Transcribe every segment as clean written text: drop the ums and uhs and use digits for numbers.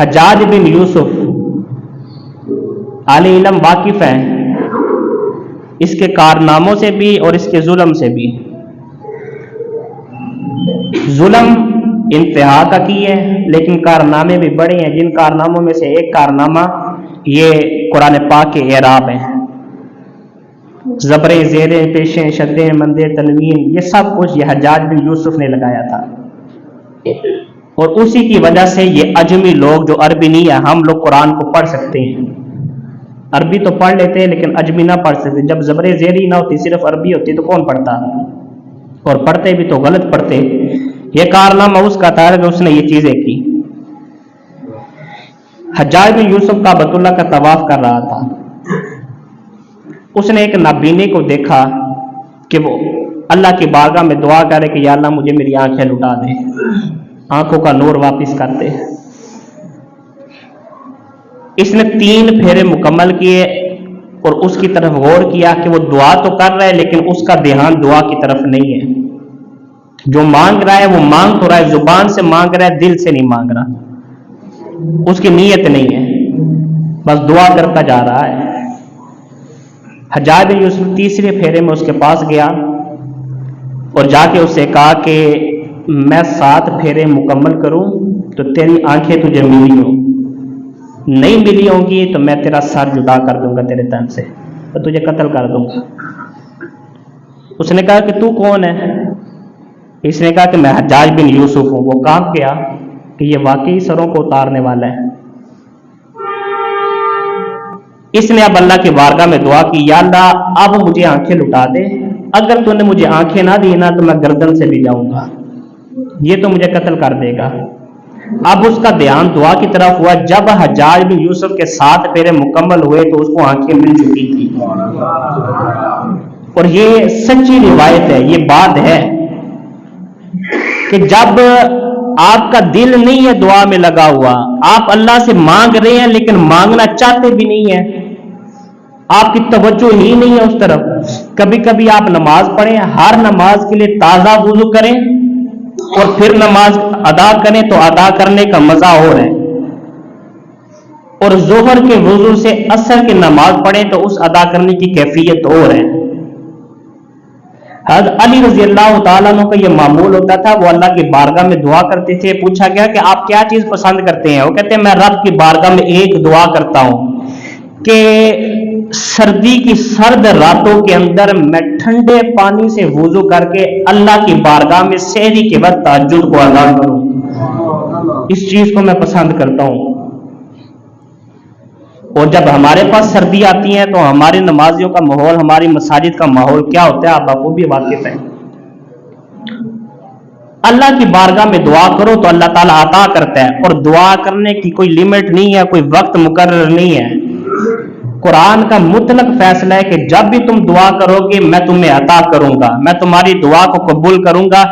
حجاج بن یوسف اہل علم واقف ہیں اس کے کارناموں سے بھی اور اس کے ظلم سے بھی. ظلم انتہا کا کی ہے لیکن کارنامے بھی بڑے ہیں، جن کارناموں میں سے ایک کارنامہ یہ قرآن پاک کے اعراب ہیں. زبریں، زیریں، پیشیں، شدیں، مندیں، تنوین، یہ سب کچھ یہ حجاج بن یوسف نے لگایا تھا. اور اسی کی وجہ سے یہ عجمی لوگ جو عربی نہیں ہے، ہم لوگ قرآن کو پڑھ سکتے ہیں. عربی تو پڑھ لیتے ہیں لیکن عجمی نہ پڑھ سکتے. جب زبر زیری نہ ہوتی، صرف عربی ہوتی تو کون پڑھتا؟ اور پڑھتے بھی تو غلط پڑھتے. یہ کارنامہ اس کا تھا کہ اس نے یہ چیزیں کی. حجاج بن یوسف کعبۃ اللہ کا طواف کر رہا تھا. اس نے ایک نابینے کو دیکھا کہ وہ اللہ کی بارگاہ میں دعا کرے کہ یا اللہ مجھے میری آنکھیں لٹا دے، آنکھوں کا نور واپس کرتے. اس نے 3 پھیرے مکمل کیے اور اس کی طرف غور کیا کہ وہ دعا تو کر رہا ہے لیکن اس کا دھیان دعا کی طرف نہیں ہے. جو مانگ رہا ہے وہ مانگ تو رہا ہے، زبان سے مانگ رہا ہے، دل سے نہیں مانگ رہا. اس کی نیت نہیں ہے، بس دعا کرتا جا رہا ہے. حجاج بن یوسف 3 پھیرے میں اس کے پاس گیا اور جا کے اس سے کہا کہ میں 7 پھیرے مکمل کروں تو تیری آنکھیں تجھے ملی ہوں، نہیں ملی ہوں گی تو میں تیرا سر جدا کر دوں گا تیرے تن سے اور تجھے قتل کر دوں گا. اس نے کہا کہ تو کون ہے؟ اس نے کہا کہ میں حجاج بن یوسف ہوں. وہ کانپ گیا کہ یہ واقعی سروں کو اتارنے والا ہے. اس نے اب اللہ کی بارگاہ میں دعا کی، یا اللہ اب مجھے آنکھیں لٹا دے، اگر تو نے مجھے آنکھیں نہ دی نا تو میں گردن سے بھی جاؤں گا، یہ تو مجھے قتل کر دے گا. اب اس کا دھیان دعا کی طرف ہوا. جب حجاج بن یوسف کے 7 پھیرے مکمل ہوئے تو اس کو آنکھیں مل چکی تھی. اور یہ سچی روایت ہے، یہ بات ہے کہ جب آپ کا دل نہیں ہے دعا میں لگا ہوا، آپ اللہ سے مانگ رہے ہیں لیکن مانگنا چاہتے بھی نہیں ہیں، آپ کی توجہ ہی نہیں ہے اس طرف. کبھی کبھی آپ نماز پڑھیں، ہر نماز کے لیے تازہ وضو کریں اور پھر نماز ادا کریں تو ادا کرنے کا مزہ اور ہے. اور ظہر کے وضو سے عصر کی نماز پڑھیں تو اس ادا کرنے کی کیفیت اور ہے. حضرت علی رضی اللہ تعالیٰ عنہ کا یہ معمول ہوتا تھا، وہ اللہ کی بارگاہ میں دعا کرتے تھے. پوچھا گیا کہ آپ کیا چیز پسند کرتے ہیں؟ وہ کہتے ہیں میں رب کی بارگاہ میں ایک دعا کرتا ہوں کہ سردی کی سرد راتوں کے اندر میں ٹھنڈے پانی سے وضو کر کے اللہ کی بارگاہ میں سحری کے وقت تہجد کو ادا کروں. اس چیز کو میں پسند کرتا ہوں. اور جب ہمارے پاس سردی آتی ہے تو ہمارے نمازیوں کا ماحول، ہماری مساجد کا ماحول کیا ہوتا ہے آپ کو بھی واقف ہے. اللہ کی بارگاہ میں دعا کرو تو اللہ تعالیٰ عطا کرتا ہے، اور دعا کرنے کی کوئی لمٹ نہیں ہے، کوئی وقت مقرر نہیں ہے. قرآن کا مطلق فیصلہ ہے کہ جب بھی تم دعا کرو گے میں تمہیں عطا کروں گا، میں تمہاری دعا کو قبول کروں گا.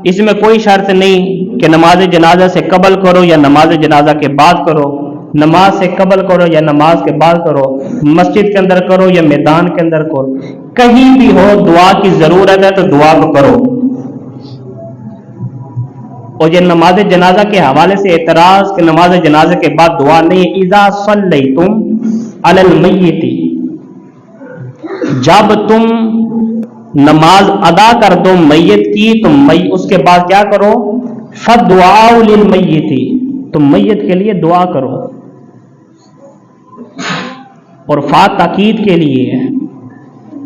اس میں کوئی شرط نہیں کہ نماز جنازہ سے قبل کرو یا نماز جنازہ کے بعد کرو، نماز سے قبل کرو یا نماز کے بعد کرو، مسجد کے اندر کرو یا میدان کے اندر کرو، کہیں بھی ہو دعا کی ضرورت ہے تو دعا کو کرو. اور یہ نماز جنازہ کے حوالے سے اعتراض کہ نماز جنازہ کے بعد دعا نہیں. اذا صلیتم علی المیت، جب تم نماز ادا کر دو میت کی تو اس کے بعد کیا کرو؟ فدعاء للمیت، تم میت کے لیے دعا کرو. اور فا تاکید کے لیے ہے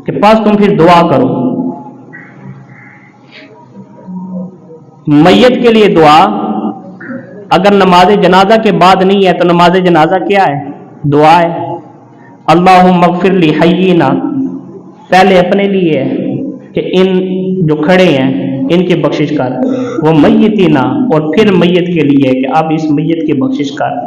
کہ پس تم پھر دعا کرو. میت کے لیے دعا اگر نماز جنازہ کے بعد نہیں ہے تو نماز جنازہ کیا ہے؟ دعا ہے. اللہم اغفر لی حیینا، پہلے اپنے لیے ہے کہ ان جو کھڑے ہیں ان کی بخشش کر، وہ میتینا، اور پھر میت کے لیے کہ اب اس میت کی بخشش کر.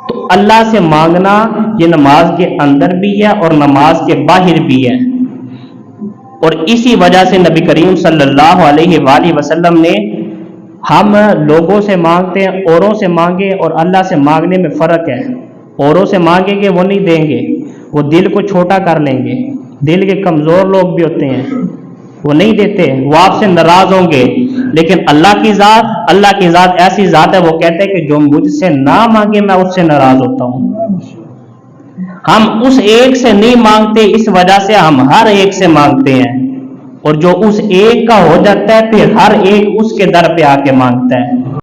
تو اللہ سے مانگنا یہ نماز کے اندر بھی ہے اور نماز کے باہر بھی ہے. اور اسی وجہ سے نبی کریم صلی اللہ علیہ وآلہ وسلم نے، ہم لوگوں سے مانگتے ہیں، اوروں سے مانگے اور اللہ سے مانگنے میں فرق ہے. اوروں سے مانگیں گے وہ نہیں دیں گے، وہ دل کو چھوٹا کر لیں گے. دل کے کمزور لوگ بھی ہوتے ہیں، وہ نہیں دیتے، وہ آپ سے ناراض ہوں گے. لیکن اللہ کی ذات ایسی ذات ہے، وہ کہتے ہیں کہ جو مجھ سے نہ مانگے میں اس سے ناراض ہوتا ہوں۔ ہم اس ایک سے نہیں مانگتے، اس وجہ سے ہم ہر ایک سے مانگتے ہیں، اور جو اس ایک کا ہو جاتا ہے پھر ہر ایک اس کے در پہ آ کے مانگتا ہے۔